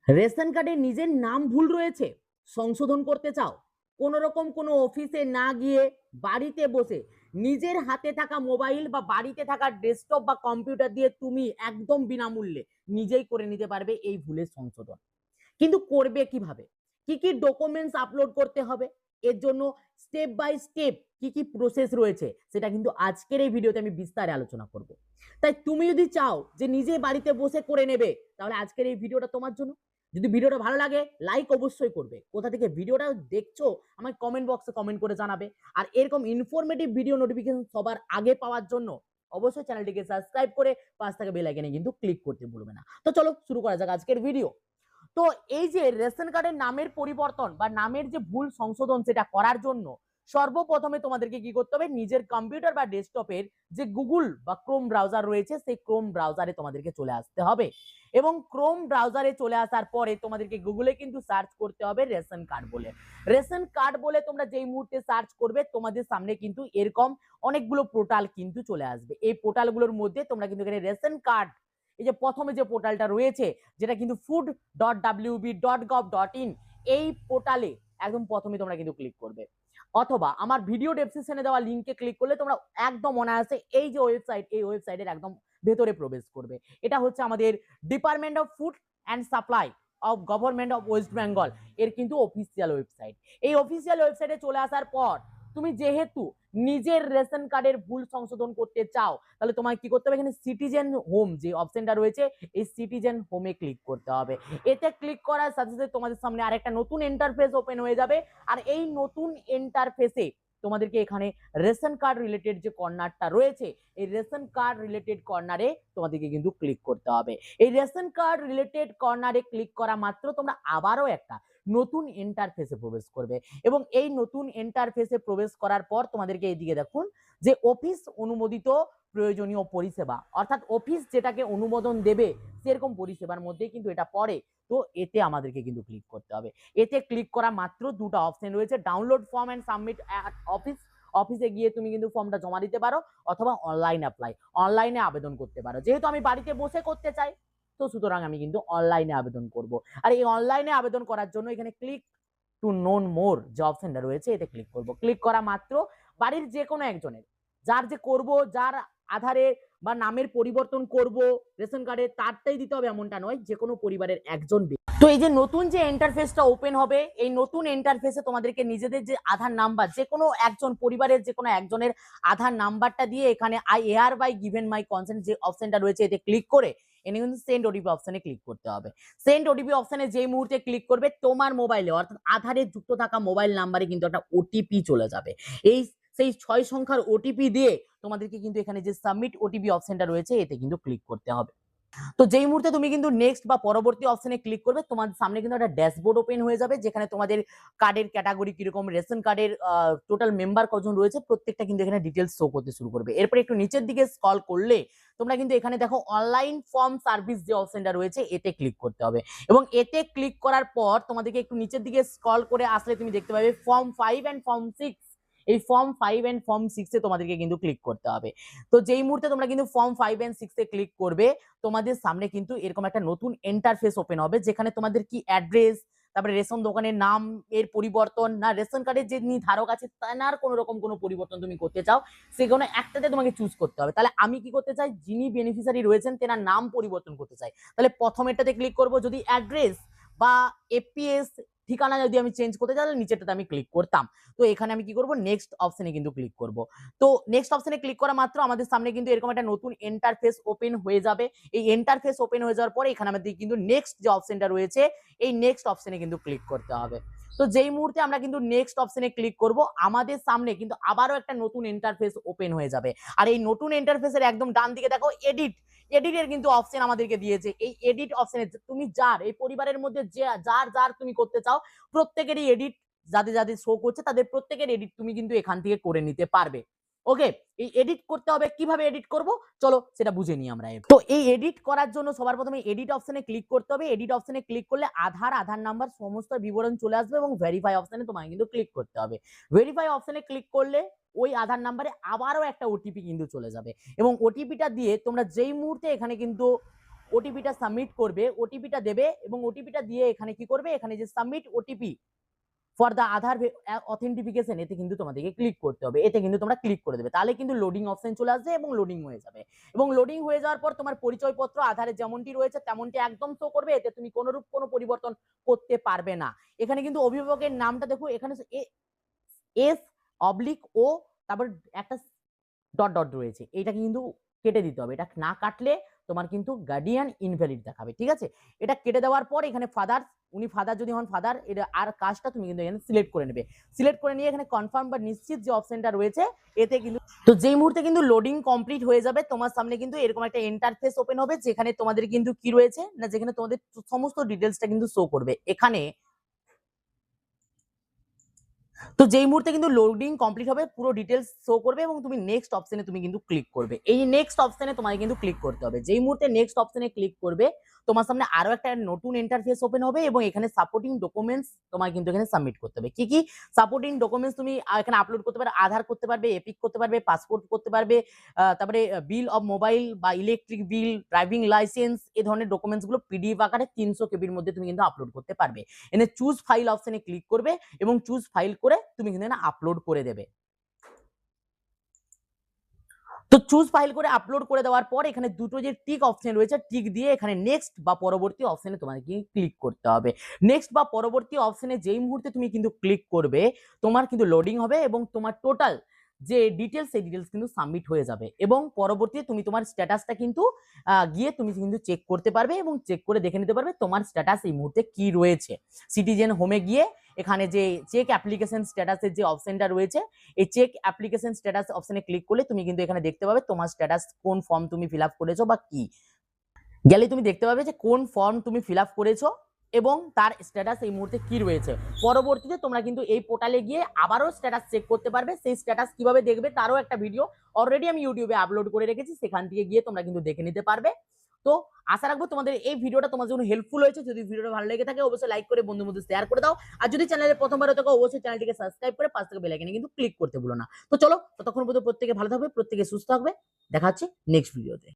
Ration কার্ডে নিজের নাম ভুল রয়েছে, সংশোধন করতে চাও? কোনো রকম কোনো অফিসে না গিয়ে বাড়িতে বসে নিজের হাতে থাকা মোবাইল বা বাড়িতে থাকা ডেস্কটপ বা কম্পিউটার দিয়ে তুমি একদম বিনামূল্যে নিজেই করে নিতে পারবে এই ভুলের সংশোধন। কিন্তু করবে কিভাবে, কি কি ডকুমেন্টস আপলোড করতে হবে, এর জন্য স্টেপ বাই স্টেপ কি কি প্রসেস রয়েছে, সেটা কিন্তু আজকের এই ভিডিওতে আমি বিস্তারে আলোচনা করব। তাই তুমি যদি চাও যে নিজে বাড়িতে বসে করে নেবে, তাহলে আজকের এই ভিডিওটা তোমার জন্য। যদি ভিডিওটা ভালো লাগে লাইক অবশ্যই করবে, কোথা থেকে ভিডিওটা দেখছো আমাকে কমেন্ট বক্সে কমেন্ট করে জানাবে। আর এরকম ইনফরমেটিভ ভিডিও নোটিফিকেশন সবার আগে পাওয়ার জন্য অবশ্যই চ্যানেলটিকে সাবস্ক্রাইব করে পাশ থেকে বেল আইকনে কিন্তু ক্লিক করতে ভুলবে না। তো চলো শুরু করা যাক আজকের ভিডিও। তো এই যে রেশন কার্ডের নামের পরিবর্তন বা নামের যে ভুল সংশোধন সেটা করার জন্য সর্বপ্রথমে তোমাদেরকে কি করতে হবে, নিজের কম্পিউটার বা ডেস্কটপের যে গুগল বা ক্রোম ব্রাউজার রয়েছে সেই ক্রোম ব্রাউজারে তোমাদেরকে চলে আসতে হবে। এবং ক্রোম ব্রাউজারে চলে আসার পরে তোমাদেরকে গুগলে কিন্তু সার্চ করতে হবে রেশন কার্ড বলে। রেশন কার্ড বলে তোমরা যেই মুহূর্তে সার্চ করবে তোমাদের সামনে কিন্তু এরকম অনেকগুলো পোর্টাল কিন্তু চলে আসবে। এই পোর্টালগুলোর মধ্যে তোমরা কিন্তু এখানে রেশন কার্ড, এই যে প্রথমে যে পোর্টালটা রয়েছে যেটা কিন্তু food.wb.gov.in, এই পোর্টালে একদম প্রথমে তোমরা কিন্তু ক্লিক করবে, অথবা আমার ভিডিও ডেসক্রিপশনে দেওয়া লিংকে ক্লিক করলে তোমরা একদম অনায়াসে এই যে ওয়েবসাইট, এই ওয়েবসাইটের একদম ভেতরে প্রবেশ করবে। এটা হচ্ছে আমাদের department of food and supply of government of West Bengal এর কিন্তু অফিসিয়াল ওয়েবসাইট। এই অফিসিয়াল ওয়েবসাইটে চলে আসার পর তুমি যেহেতু নিজের রেশন কার্ডের ভুল সংশোধন করতে চাও, তাহলে তোমায় কি করতে হবে, এখানে সিটিজেন হোম যে অপশনটা রয়েছে এই সিটিজেন হোমে ক্লিক করতে হবে। এতে ক্লিক করার সাথে সাথে তোমাদের সামনে আরেকটা নতুন ইন্টারফেস ওপেন হয়ে যাবে। আর এই নতুন ইন্টারফেসে তোমাদেরকে এখানে রেশন কার্ড রিলেটেড যে কর্নারটা রয়েছে এই রেশন কার্ড রিলেটেড কর্নারে তোমাদেরকে কিন্তু ক্লিক করতে হবে। এই রেশন কার্ড রিলেটেড কর্নারে ক্লিক করা মাত্র তোমরা আবারও একটা নতুন ইন্টারফেসে প্রবেশ করবে। এবং এই নতুন ইন্টারফেসে প্রবেশ করার পর তোমাদেরকে এইদিকে দেখুন যে অফিস অনুমোদিত প্রয়োজনীয় পরিষেবা, অর্থাৎ অফিস যেটাকে অনুমোদন দেবে সেরকম পরিষেবার মধ্যে কিন্তু এটা পড়ে। তো এতে আমাদেরকে কিন্তু ক্লিক করতে হবে। এতে ক্লিক করা মাত্র দুটো অপশন রয়েছে, download form and submit at office, অফিসে গিয়ে তুমি কিন্তু ফর্মটা জমা দিতে পারো, অথবা অনলাইন অ্যাপ্লাই, অনলাইনে আবেদন করতে পারো। যেহেতু আমি বাড়িতে বসে করতে চাই তো সুতরাং আমি কিন্তু অনলাইনে আবেদন করব। আর এই অনলাইনে আবেদন করার জন্য এখানে ক্লিক টু নোন মোর যে অপশনটা রয়েছে এতে ক্লিক করব। ক্লিক করা মাত্র বাড়ির যে কোনো একজনের, যার যে করব, যার আধারে বা নামের পরিবর্তন করব রেশন কার্ডে তারটাই দিতে হবে এমনটা নয়, যে কোনো পরিবারের একজন। তো এই যে নতুন যে ইন্টারফেসটা ওপেন হবে এই নতুন ইন্টারফেসে তোমাদেরকে নিজেদের যে আধার নাম্বার, যে কোনো একজন পরিবারের যে কোনো একজনের আধার নাম্বারটা দিয়ে এখানে I hereby given my consent যে অপশনটা রয়েছে এতে ক্লিক করে এনে কিন্তু সেন্ড ওটিপি অপশনে ক্লিক করতে হবে। সেন্ড ওটিপি অপশনে যেই মুহূর্তে ক্লিক করবে তোমার মোবাইলে অর্থাৎ আধারে যুক্ত থাকা মোবাইল নাম্বারে কিন্তু একটা ওটিপি চলে যাবে। এই সেই 6 সংখ্যার ওটিপি দিয়ে তোমাদেরকে কিন্তু এখানে যে সাবমিট ওটিপি অপশনটা রয়েছে এতে কিন্তু ক্লিক করতে হবে। তো যেই মুহূর্তে তুমি কিন্তু নেক্সট বা পরবর্তী অপশনে ক্লিক করবে তোমাদের সামনে কিন্তু একটা ড্যাশবোর্ড ওপেন হয়ে যাবে, যেখানে তোমাদের কার্ডের ক্যাটাগরি কিরকম, রেশন কার্ডের টোটাল মেম্বার কজন রয়েছে প্রত্যেকটা কিন্তু এখানে ডিটেলস শো করতে শুরু করবে। এরপর একটু নিচের দিকে স্ক্রল করলে তোমরা কিন্তু এখানে দেখো অনলাইন ফর্ম সার্ভিস যে অপশনটা রয়েছে এতে ক্লিক করতে হবে। এবং এতে ক্লিক করার পর তোমাদেরকে একটু নিচের দিকে স্ক্রল করে আসলে তুমি দেখতে পাবে ফর্ম 5 এন্ড ফর্ম 6, এই ফর্ম 5 এন্ড ফর্ম 6 এ তোমাদেরকে কিন্তু ক্লিক করতে হবে। তো যেই মুহূর্তে তোমরা কিন্তু ফর্ম 5 এন্ড 6 এ ক্লিক করবে তোমাদের সামনে কিন্তু এরকম একটা নতুন ইন্টারফেস ওপেন হবে, যেখানে তোমাদের কি অ্যাড্রেস, তারপরে রেশন দোকানের নাম এর পরিবর্তন, না রেশন কার্ডের যে ধারক আছে তার কোনো রকম কোনো পরিবর্তন তুমি করতে চাও, সেখানে একটাতে তোমাকে চুজ করতে হবে। তাহলে আমি কি করতে চাই, যিনি বেনিফিশিয়ারি রয়েছেন তেনার নাম পরিবর্তন করতে চাই, তাহলে প্রথমেরটাতে ক্লিক করব। যদি অ্যাড্রেস বা এপিএস ঠিকানা যদি আমি চেঞ্জ করতে চাই তাহলে নিচেরটাতে আমি ক্লিক করতাম। তো এখানে আমি কি করব, নেক্সট অপশনে কিন্তু ক্লিক করব। তো নেক্সট অপশনে ক্লিক করা মাত্র আমাদের সামনে কিন্তু এরকম একটা নতুন ইন্টারফেস ওপেন হয়ে যাবে। এই ইন্টারফেস ওপেন হয়ে যাওয়ার পরে এখানে আমাদের কিন্তু নেক্সট যে অপশনটা রয়েছে এই নেক্সট অপশনে কিন্তু ক্লিক করতে হবে। তো যেই মুহূর্তে আমরা কিন্তু নেক্সট অপশনে ক্লিক করব আমাদের সামনে কিন্তু আবারও একটা নতুন ইন্টারফেস ওপেন হয়ে যাবে। আর এই নতুন ইন্টারফেসের একদম ডান দিকে দেখো এডিট, এডিটের কিন্তু অপশন আমাদেরকে দিয়েছে। এই এডিট অপশনে তুমি যার এই পরিবারের মধ্যে যে যার যার তুমি করতে চাও প্রত্যেকেরই এডিট, যাদের যাদের শো করছে তাদের প্রত্যেকের এডিট তুমি কিন্তু এখান থেকে করে নিতে পারবে। ওকে, এই এডিট করতে হবে, কিভাবে এডিট করব চলো সেটা বুঝে নিই আমরা। তো এই এডিট করার জন্য সবার প্রথমে এডিট অপশনে ক্লিক করতে হবে। এডিট অপশনে ক্লিক করলে আধার নাম্বার সমস্ত বিবরণ চলে আসবে এবং ভেরিফাই অপশনে তোমাকে কিন্তু ক্লিক করতে হবে। ভেরিফাই অপশনে ক্লিক করলে ওই আধার নাম্বারে আবারও একটা ওটিপি কিন্তু চলে যাবে এবং ওটিপিটা দিয়ে তোমরা যেই মুহূর্তে এখানে কিন্তু ওটিপিটা সাবমিট করবে, ওটিপিটা দেবে এবং ওটিপিটা দিয়ে এখানে কি করবে, এখানে যে submit OTP for the Aadhaar authentication, এতে কিন্তু তোমাদেরকে ক্লিক করতে হবে। এতে কিন্তু তোমরা ক্লিক করে দেবে, তাহলে কিন্তু লোডিং অপশন চলে আসবে এবং লোডিং হয়ে যাবে। এবং লোডিং হয়ে যাওয়ার পর তোমার পরিচয়পত্র আধারে যেমনটি রয়েছে তেমনটি একদম শো করবে, এতে তুমি কোনোরূপ কোনো পরিবর্তন করতে পারবে না। এখানে কিন্তু অভিভাবকের নামটা দেখো, এখানে S/O, তারপর একটা ডট ডট রয়েছে, এটা কিন্তু কেটে দিতে হবে। এটা না কাটলে তোমার কিন্তু গার্ডিয়ান ইনভ্যালিড দেখাবে, ঠিক আছে। এটা কেটে দেওয়ার পর এখানে ফাদার, উনি ফাদার যদি হন ফাদার, এটা আর কাজটা তুমি কিন্তু এখানে সিলেক্ট করে নেবে। সিলেক্ট করে নিয়ে এখানে কনফার্ম বা নিশ্চিত যে অপশনটা রয়েছে এতে কিন্তু, তো যেই মুহূর্তে কিন্তু লোডিং কমপ্লিট হয়ে যাবে তোমার সামনে কিন্তু এরকম একটা ইন্টারফেস ওপেন হবে, যেখানে তোমাদের কিন্তু কি রয়েছে না, যেখানে তোমাদের সমস্ত ডিটেলসটা কিন্তু শো করবে এখানে। তো যেই মুহূর্তে কিন্তু লোডিং কমপ্লিট হবে পুরো ডিটেলস শো করবে এবং তুমি নেক্সট অপশনে তুমি কিন্তু ক্লিক করবে। এই নেক্সট অপশনে তোমাকে কিন্তু ক্লিক করতে হবে। যেই মুহূর্তে নেক্সট অপশনে ক্লিক করবে তোমার সামনে আরো একটা নতুন ইন্টারফেস ওপেন হবে এবং এখানে সাপোর্টিং ডকুমেন্টস তোমাকে কিন্তু এখানে সাবমিট করতে হবে। কি কি সাপোর্টিং ডকুমেন্টস তুমি এখানে আপলোড করতে পারবে? আধার করতে পারবে, এপিক করতে পারবে, পাসপোর্ট করতে পারবে, তারপরে বিল অফ মোবাইল বা ইলেকট্রিক বিল, ড্রাইভিং লাইসেন্স, এই ধরনের ডকুমেন্টস গুলো পিডিএফ আকারে 300 কেবির মধ্যে তুমি কিন্তু আপলোড করতে পারবে। এখানে চুজ ফাইল অপশনে ক্লিক করবে এবং চুজ ফাইল করে তুমি কিন্তু না আপলোড করে দেবে। তো চুজ ফাইল করে আপলোড করে দেওয়ার পর এখানে দুটো যে টিক অপশন রয়েছে, টিক দিয়ে এখানে নেক্সট বা পরবর্তী অপশনে তোমাকে ক্লিক করতে হবে। নেক্সট বা পরবর্তী অপশনে যেই মুহূর্তে তুমি কিন্তু ক্লিক করবে তোমার কিন্তু লোডিং হবে এবং তোমার টোটাল যে ডিটেলস সেই ডিটেলস কিন্তু সাবমিট হয়ে যাবে এবং পরবর্তীতে তুমি তোমার স্ট্যাটাসটা কিন্তু গিয়ে তুমি কিন্তু চেক করতে পারবে এবং চেক করে দেখে নিতে পারবে তোমার স্ট্যাটাস এই মুহূর্তে কি রয়েছে। সিটিজেন হোমে গিয়ে এখানে যে চেক অ্যাপ্লিকেশন স্ট্যাটাসের যে অপশনটা রয়েছে, এই চেক অ্যাপ্লিকেশন স্ট্যাটাস অপশনে ক্লিক করলে তুমি কিন্তু এখানে দেখতে পাবে তোমার স্ট্যাটাস, কোন ফর্ম তুমি ফিল আপ করেছো বা কি, গেলে তুমি দেখতে পাবে যে কোন ফর্ম তুমি ফিল আপ করেছো এবং তার স্ট্যাটাস এই মুহূর্তে কি রয়েছে। পরবর্তীতে তোমরা কিন্তু এই পোর্টালে গিয়ে আবারও স্ট্যাটাস চেক করতে পারবে। সেই স্ট্যাটাস কিভাবে দেখবে তারও একটা ভিডিও অলরেডি আমি ইউটিউবে আপলোড করে রেখেছি, সেখান থেকে গিয়ে তোমরা কিন্তু দেখে নিতে পারবে। তো আশা রাখবো তোমাদের এই ভিডিওটা তোমার জন্য হেল্পফুল হয়েছে। যদি ভিডিওটা ভালো লেগে থাকে অবশ্যই লাইক করে বন্ধুর মধ্যে শেয়ার করে দাও, আর যদি চ্যানেলে প্রথমবার হয়ে থাকো অবশ্যই চ্যানেলটিকে সাবস্ক্রাইব করে পাশ থেকে বেল আইকনে কিন্তু ক্লিক করতে ভুলো না। তো চলো, ততক্ষণ পর্যন্ত প্রত্যেকে ভালো থাকবে, প্রত্যেকে সুস্থ থাকবে, দেখা হচ্ছে নেক্সট ভিডিওতে।